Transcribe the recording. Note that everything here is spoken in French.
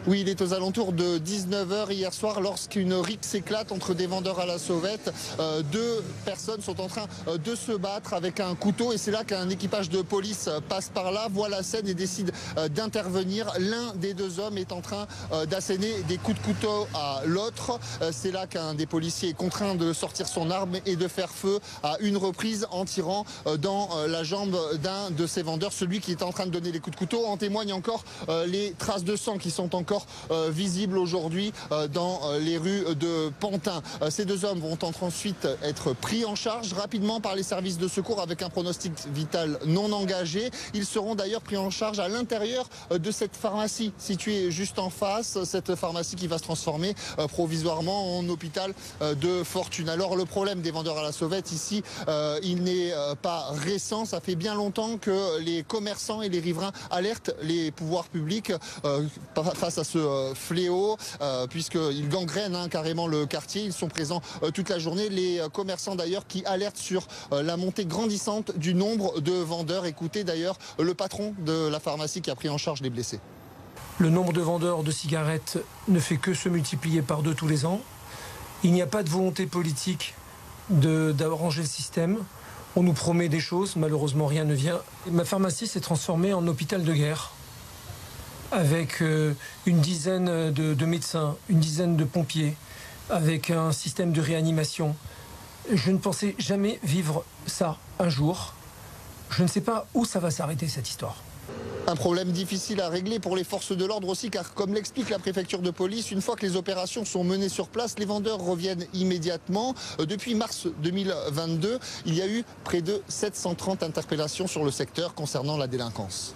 Oui, il est aux alentours de 19 h hier soir lorsqu'une rixe éclate entre des vendeurs à la sauvette. Deux personnes sont en train de se battre avec un couteau et c'est là qu'un équipage de police passe par là, voit la scène et décide d'intervenir. L'un des deux hommes est en train d'asséner des coups de couteau à l'autre. C'est là qu'un des policiers est contraint de sortir son arme et de faire feu à une reprise en tirant dans la jambe d'un de ces vendeurs, celui qui est en train de donner les coups de couteau. En témoignent encore les traces de sang qui sont encore visibles aujourd'hui dans les rues de Pantin. Ces deux hommes vont ensuite être pris en charge rapidement par les services de secours avec un pronostic vital non engagé. Ils seront d'ailleurs pris en charge à l'intérieur de cette pharmacie située juste en face, cette pharmacie qui va se transformer provisoirement en hôpital de fortune. Alors le problème des vendeurs à la sauvette ici, il n'est pas récent. Ça fait bien longtemps que les commerçants et les riverains alertent les pouvoirs publics face à ce fléau, puisqu'ils gangrènent carrément le quartier. Ils sont présents toute la journée. Les commerçants d'ailleurs qui alertent sur la montée grandissante du nombre de vendeurs. Écoutez d'ailleurs le patron de la pharmacie qui a pris en charge les blessés. Le nombre de vendeurs de cigarettes ne fait que se multiplier par 2 tous les ans. Il n'y a pas de volonté politique d'arranger le système. On nous promet des choses, malheureusement rien ne vient. Ma pharmacie s'est transformée en hôpital de guerre, avec une dizaine de médecins, une dizaine de pompiers, avec un système de réanimation. Je ne pensais jamais vivre ça un jour. Je ne sais pas où ça va s'arrêter cette histoire. Un problème difficile à régler pour les forces de l'ordre aussi, car comme l'explique la préfecture de police, une fois que les opérations sont menées sur place, les vendeurs reviennent immédiatement. Depuis mars 2022, il y a eu près de 730 interpellations sur le secteur concernant la délinquance.